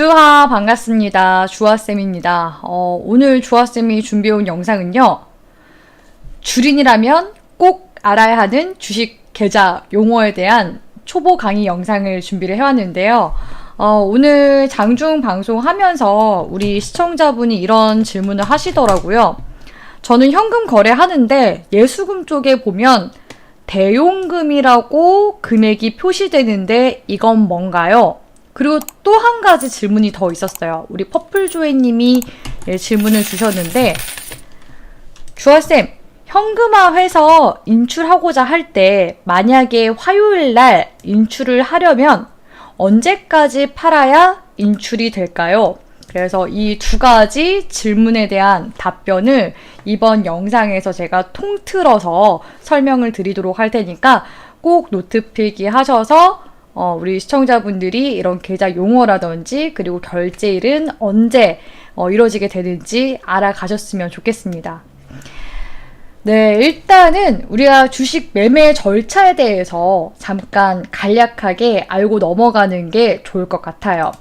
주하 반갑습니다. 주하쌤입니다. 오늘 주하쌤이 준비해온 영상은요. 주린이라면 꼭 알아야 하는 주식 계좌 용어에 대한 초보 강의 영상을 준비를 해왔는데요. 오늘 장중 방송하면서 우리 시청자분이 이런 질문을 하시더라고요. 저는 현금 거래하는데 예수금 쪽에 보면 대용금이라고 금액이 표시되는데 이건 뭔가요? 그리고 또 한 가지 질문이 더 있었어요. 우리 퍼플조이님이 질문을 주셨는데, 주하쌤, 현금화해서 인출하고자 할 때 만약에 화요일날 인출을 하려면 언제까지 팔아야 인출이 될까요? 그래서 이 두 가지 질문에 대한 답변을 이번 영상에서 제가 통틀어서 설명을 드리도록 할 테니까 꼭 노트 필기 하셔서 우리 시청자분들이 이런 계좌 용어라든지 그리고 결제일은 언제 이루어지게 되는지 알아가셨으면 좋겠습니다. 네, 일단은 우리가 주식 매매 절차에 대해서 잠깐 간략하게 알고 넘어가는 게 좋을 것 같아요.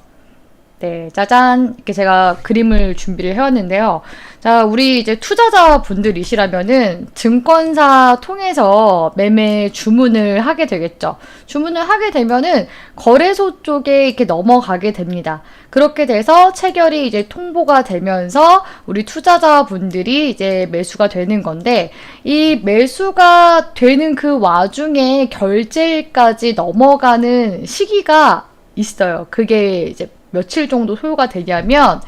네, 짜잔! 이렇게 제가 그림을 준비를 해왔는데요. 자, 우리 이제 투자자 분들이시라면은 증권사 통해서 매매 주문을 하게 되겠죠. 주문을 하게 되면은 거래소 쪽에 이렇게 넘어가게 됩니다. 그렇게 돼서 체결이 이제 통보가 되면서 우리 투자자 분들이 이제 매수가 되는 건데, 이 매수가 되는 그 와중에 결제일까지 넘어가는 시기가 있어요. 그게 이제 며칠 정도 소요가 되냐면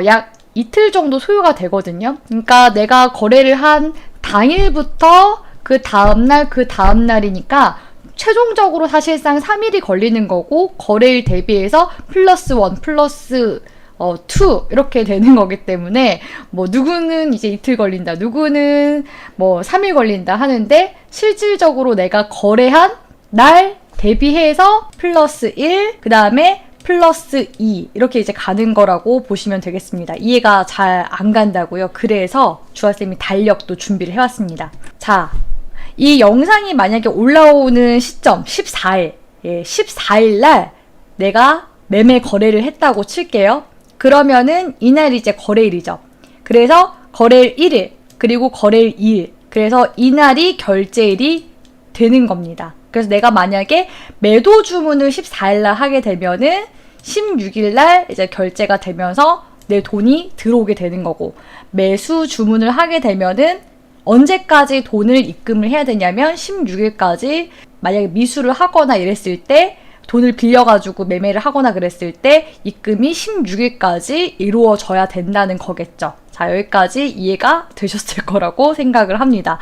약 이틀 정도 소요가 되거든요. 그러니까 내가 거래를 한 당일부터 그 다음날이니까 최종적으로 사실상 3일이 걸리는 거고, 거래일 대비해서 플러스 1, 플러스 2 이렇게 되는 거기 때문에 뭐 누구는 이제 이틀 걸린다, 누구는 뭐 3일 걸린다 하는데, 실질적으로 내가 거래한 날 대비해서 플러스 1, 그 다음에 플러스 2 이렇게 이제 가는 거라고 보시면 되겠습니다. 이해가 잘 안 간다고요? 그래서 주하쌤이 달력도 준비를 해왔습니다. 자, 이 영상이 만약에 올라오는 시점 14일, 14일 날 내가 매매 거래를 했다고 칠게요. 그러면은 이날이 이제 거래일이죠. 그래서 거래일 1일, 그리고 거래일 2일, 그래서 이날이 결제일이 되는 겁니다. 그래서 내가 만약에 매도 주문을 14일날 하게 되면은 16일날 이제 결제가 되면서 내 돈이 들어오게 되는 거고, 매수 주문을 하게 되면은 언제까지 돈을 입금을 해야 되냐면 16일까지, 만약에 미수를 하거나 이랬을 때, 돈을 빌려가지고 매매를 하거나 그랬을 때 입금이 16일까지 이루어져야 된다는 거겠죠. 자, 여기까지 이해가 되셨을 거라고 생각을 합니다.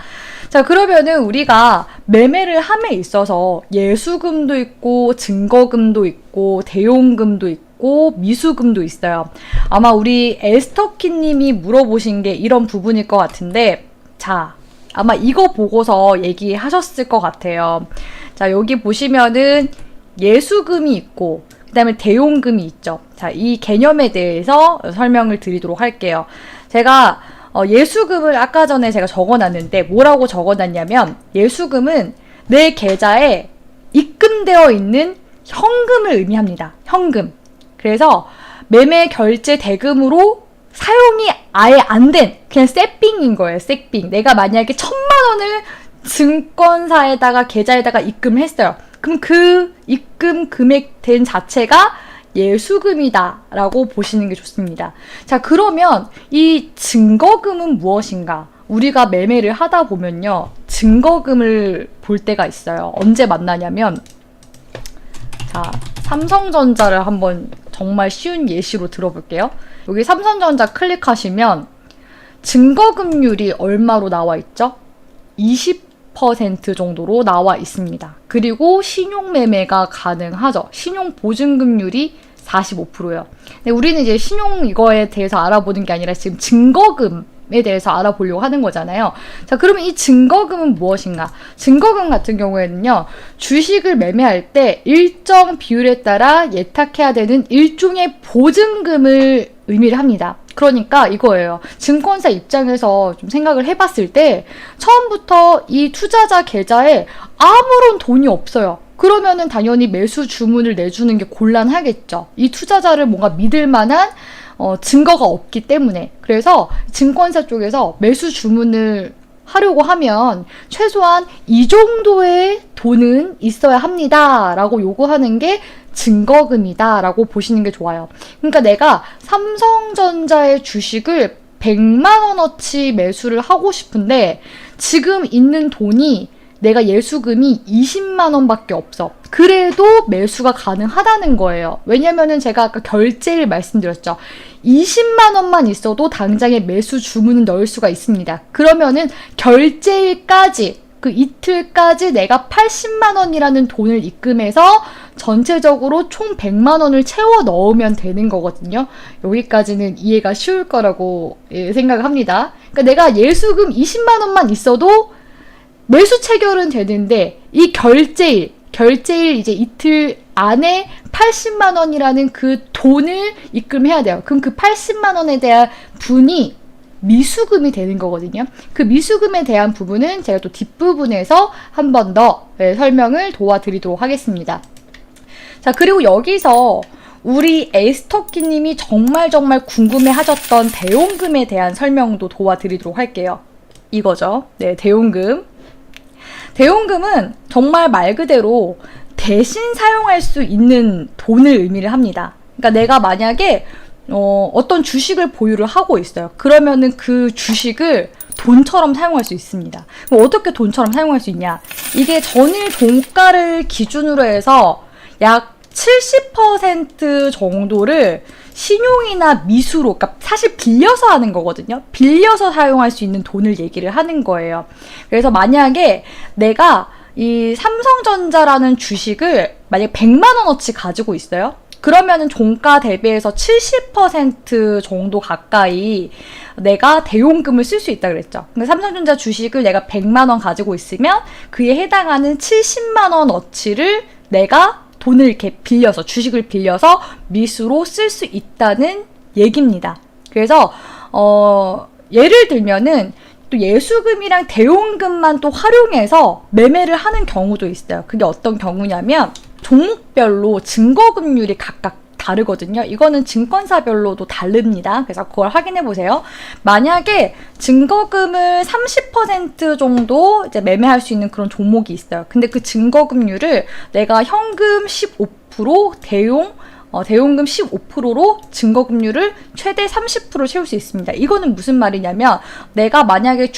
자, 그러면은 우리가 매매를 함에 있어서 예수금도 있고 증거금도 있고 대용금도 있고 미수금도 있어요. 아마 우리 에스터키님이 물어보신 게 이런 부분일 것 같은데, 자, 아마 이거 보고서 얘기하셨을 것 같아요. 자, 여기 보시면은 예수금이 있고 그 다음에 대용금이 있죠. 자, 이 개념에 대해서 설명을 드리도록 할게요. 제가 예수금을 아까 전에 제가 적어놨는데 뭐라고 적어놨냐면, 예수금은 내 계좌에 입금되어 있는 현금을 의미합니다. 현금. 그래서 매매 결제 대금으로 사용이 아예 안 된 그냥 쎄삥인 거예요. 쎄삥. 내가 만약에 1,000만 원을 증권사에다가 계좌에다가 입금을 했어요. 그럼 그 입금 금액 된 자체가 예수금이다 라고 보시는 게 좋습니다. 자, 그러면 이 증거금은 무엇인가? 우리가 매매를 하다 보면요, 증거금을 볼 때가 있어요. 언제 만나냐면, 자, 삼성전자를 한번 정말 쉬운 예시로 들어볼게요. 여기 삼성전자 클릭하시면 증거금률이 얼마로 나와 있죠? 20% 정도로 나와 있습니다. 그리고 신용매매가 가능하죠. 신용보증금률이 45%예요. 근데 우리는 이제 신용 이거에 대해서 알아보는 게 아니라 지금 증거금에 대해서 알아보려고 하는 거잖아요. 자, 그러면 이 증거금은 무엇인가? 증거금 같은 경우에는요, 주식을 매매할 때 일정 비율에 따라 예탁해야 되는 일종의 보증금을 의미를 합니다. 그러니까 이거예요. 증권사 입장에서 좀 생각을 해봤을 때 처음부터 이 투자자 계좌에 아무런 돈이 없어요. 그러면은 당연히 매수 주문을 내주는 게 곤란하겠죠. 이 투자자를 뭔가 믿을 만한 증거가 없기 때문에. 그래서 증권사 쪽에서 매수 주문을 하려고 하면 최소한 이 정도의 돈은 있어야 합니다 라고 요구하는 게 증거금이다 라고 보시는 게 좋아요. 그러니까 내가 삼성전자의 주식을 100만 원어치 매수를 하고 싶은데 지금 있는 돈이 내가 예수금이 20만 원밖에 없어. 그래도 매수가 가능하다는 거예요. 왜냐면은 제가 아까 결제일 말씀드렸죠. 20만 원만 있어도 당장에 매수 주문을 넣을 수가 있습니다. 그러면은 결제일까지 그 이틀까지 내가 80만 원이라는 돈을 입금해서 전체적으로 총 100만 원을 채워 넣으면 되는 거거든요. 여기까지는 이해가 쉬울 거라고 생각을 합니다. 그러니까 내가 예수금 20만 원만 있어도 매수 체결은 되는데 이 결제일 이제 이틀 안에 80만 원이라는 그 돈을 입금해야 돼요. 그럼 그 80만 원에 대한 분이 미수금이 되는 거거든요. 그 미수금에 대한 부분은 제가 또 뒷부분에서 한 번 더 설명을 도와드리도록 하겠습니다. 자, 그리고 여기서 우리 에스터키님이 정말 궁금해 하셨던 대용금에 대한 설명도 도와드리도록 할게요. 이거죠. 네, 대용금. 대용금은 정말 말 그대로 대신 사용할 수 있는 돈을 의미를 합니다. 그러니까 내가 만약에 어떤 주식을 보유를 하고 있어요. 그러면은 그 주식을 돈처럼 사용할 수 있습니다. 그럼 어떻게 돈처럼 사용할 수 있냐? 이게 전일 종가를 기준으로 해서 약 70% 정도를 신용이나 미수로, 그러니까 사실 빌려서 하는 거거든요. 빌려서 사용할 수 있는 돈을 얘기를 하는 거예요. 그래서 만약에 내가 이 삼성전자라는 주식을 만약에 100만 원어치 가지고 있어요. 그러면은 종가 대비해서 70% 정도 가까이 내가 대용금을 쓸 수 있다 그랬죠. 근데 삼성전자 주식을 내가 100만 원 가지고 있으면 그에 해당하는 70만 원어치를 내가 돈을 이렇게 빌려서, 주식을 빌려서 미수로 쓸 수 있다는 얘기입니다. 그래서 예를 들면은 또 예수금이랑 대용금만 또 활용해서 매매를 하는 경우도 있어요. 그게 어떤 경우냐면 종목별로 증거금률이 각각 다르거든요. 이거는 증권사별로도 다릅니다. 그래서 그걸 확인해 보세요. 만약에 증거금을 30% 정도 이제 매매할 수 있는 그런 종목이 있어요. 근데 그 증거금률을 내가 현금 15%, 대용금 15%로 증거금률을 최대 30% 채울 수 있습니다. 이거는 무슨 말이냐면 내가 만약에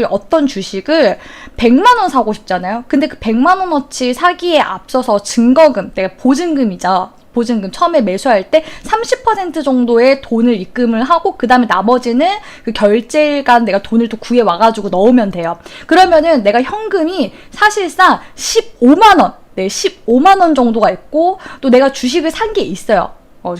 어떤 주식을 100만 원 사고 싶잖아요. 근데 그 100만 원어치 사기에 앞서서 증거금, 내가 보증금이죠. 보증금 처음에 매수할 때 30% 정도의 돈을 입금을 하고 그 다음에 나머지는 그 결제일간 내가 돈을 또 구해 와가지고 넣으면 돼요. 그러면은 내가 현금이 사실상 15만 원, 네, 15만 원 정도가 있고 또 내가 주식을 산 게 있어요.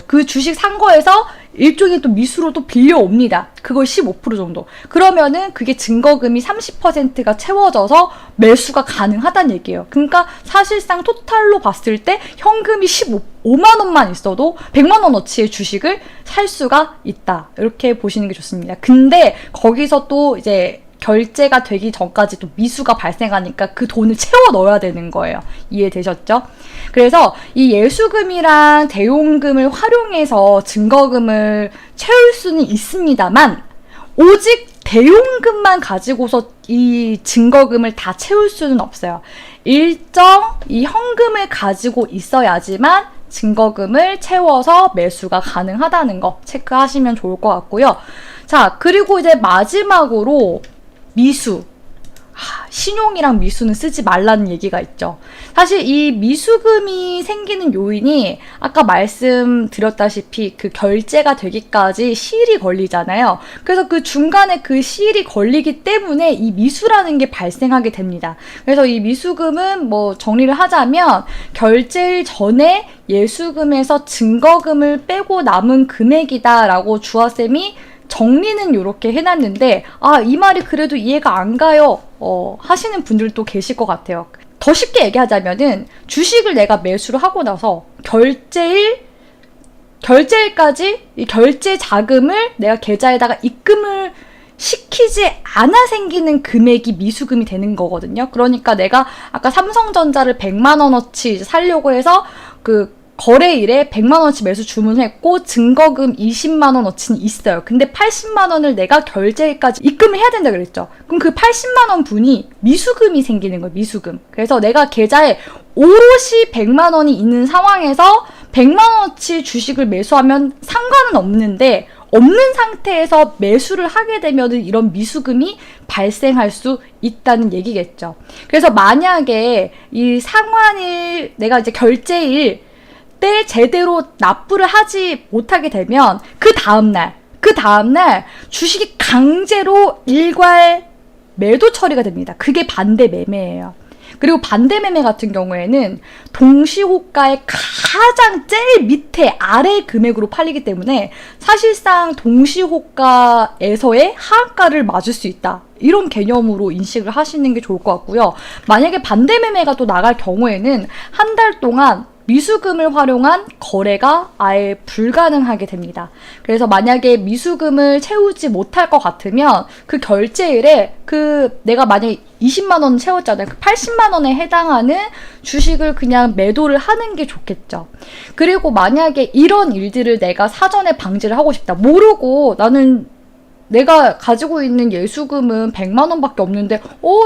그 주식 산 거에서 일종의 또 미수로 또 빌려옵니다. 그걸 15% 정도. 그러면은 그게 증거금이 30%가 채워져서 매수가 가능하다는 얘기예요. 그러니까 사실상 토탈로 봤을 때 현금이 15만 원만 있어도 100만 원어치의 주식을 살 수가 있다. 이렇게 보시는 게 좋습니다. 근데 거기서 또 이제 결제가 되기 전까지 또 미수가 발생하니까 그 돈을 채워 넣어야 되는 거예요. 이해되셨죠? 그래서 이 예수금이랑 대용금을 활용해서 증거금을 채울 수는 있습니다만 오직 대용금만 가지고서 이 증거금을 다 채울 수는 없어요. 일정 이 현금을 가지고 있어야지만 증거금을 채워서 매수가 가능하다는 거 체크하시면 좋을 것 같고요. 자, 그리고 이제 마지막으로 미수. 신용이랑 미수는 쓰지 말라는 얘기가 있죠. 사실 이 미수금이 생기는 요인이 아까 말씀드렸다시피 그 결제가 되기까지 시일이 걸리잖아요. 그래서 그 중간에 그 시일이 걸리기 때문에 이 미수라는 게 발생하게 됩니다. 그래서 이 미수금은 뭐 정리를 하자면 결제일 전에 예수금에서 증거금을 빼고 남은 금액이다라고 주화쌤이 정리는 이렇게 해놨는데 이 말이 그래도 이해가 안 가요 하시는 분들도 계실 것 같아요. 더 쉽게 얘기하자면은 주식을 내가 매수를 하고 나서 결제일까지 이 결제 자금을 내가 계좌에다가 입금을 시키지 않아 생기는 금액이 미수금이 되는 거거든요. 그러니까 내가 아까 삼성전자를 100만 원어치 사려고 해서 그 거래일에 100만 원어치 매수 주문했고 증거금 20만 원어치는 있어요. 근데 80만 원을 내가 결제일까지 입금을 해야 된다 그랬죠. 그럼 그 80만 원 분이 미수금이 생기는 거예요. 미수금. 그래서 내가 계좌에 오롯이 100만 원이 있는 상황에서 100만 원어치 주식을 매수하면 상관은 없는데 없는 상태에서 매수를 하게 되면 이런 미수금이 발생할 수 있다는 얘기겠죠. 그래서 만약에 이 상환일 내가 이제 결제일 때 제대로 납부를 하지 못하게 되면 그 다음날 주식이 강제로 일괄 매도 처리가 됩니다. 그게 반대 매매예요. 그리고 반대 매매 같은 경우에는 동시호가의 가장 제일 밑에 아래 금액으로 팔리기 때문에 사실상 동시호가에서의 하한가를 맞을 수 있다. 이런 개념으로 인식을 하시는 게 좋을 것 같고요. 만약에 반대 매매가 또 나갈 경우에는 한 달 동안 미수금을 활용한 거래가 아예 불가능하게 됩니다. 그래서 만약에 미수금을 채우지 못할 것 같으면 그 결제일에 내가 만약에 20만 원 채웠잖아요. 그 80만 원에 해당하는 주식을 그냥 매도를 하는 게 좋겠죠. 그리고 만약에 이런 일들을 내가 사전에 방지를 하고 싶다. 모르고 나는 내가 가지고 있는 예수금은 100만 원밖에 없는데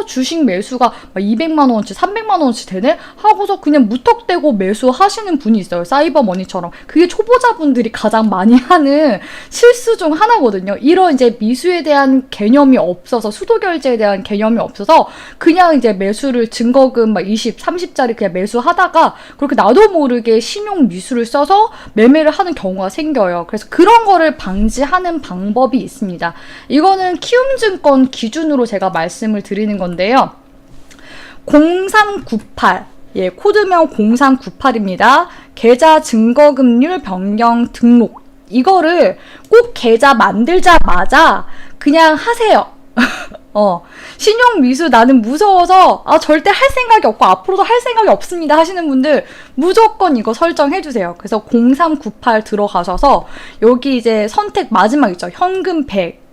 주식 매수가 200만 원어치 300만 원어치 되네? 하고서 그냥 무턱대고 매수하시는 분이 있어요. 사이버머니처럼. 그게 초보자분들이 가장 많이 하는 실수 중 하나거든요. 이런 이제 미수에 대한 개념이 없어서 수도결제에 대한 개념이 없어서 그냥 이제 매수를 증거금 20, 30짜리 그냥 매수하다가 그렇게 나도 모르게 신용 미수를 써서 매매를 하는 경우가 생겨요. 그래서 그런 거를 방지하는 방법이 있습니다. 이거는 키움증권 기준으로 제가 말씀을 드리는 건데요. 0398, 코드명 0398입니다. 계좌 증거금률 변경 등록. 이거를 꼭 계좌 만들자마자 그냥 하세요. 신용 미수 나는 무서워서 절대 할 생각이 없고 앞으로도 할 생각이 없습니다 하시는 분들 무조건 이거 설정해 주세요. 그래서 0398 들어가셔서 여기 이제 선택 마지막 있죠. 현금 100.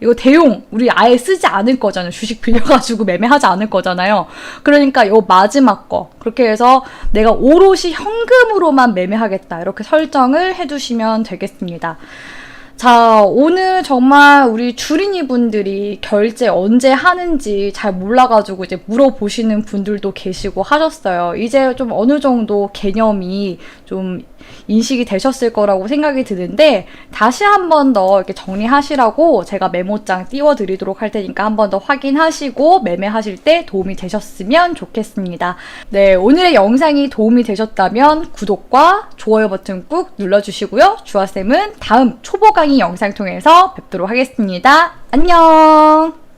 이거 대용 우리 아예 쓰지 않을 거잖아요. 주식 빌려가지고 매매하지 않을 거잖아요. 그러니까 요 마지막 거 그렇게 해서 내가 오롯이 현금으로만 매매하겠다 이렇게 설정을 해두시면 되겠습니다. 자, 오늘 정말 우리 주린이 분들이 결제 언제 하는지 잘 몰라가지고 이제 물어보시는 분들도 계시고 하셨어요. 이제 좀 어느 정도 개념이 좀 인식이 되셨을 거라고 생각이 드는데 다시 한 번 더 이렇게 정리하시라고 제가 메모장 띄워드리도록 할 테니까 한 번 더 확인하시고 매매하실 때 도움이 되셨으면 좋겠습니다. 네, 오늘의 영상이 도움이 되셨다면 구독과 좋아요 버튼 꾹 눌러주시고요. 주아쌤은 다음 초보 강의 영상 통해서 뵙도록 하겠습니다. 안녕!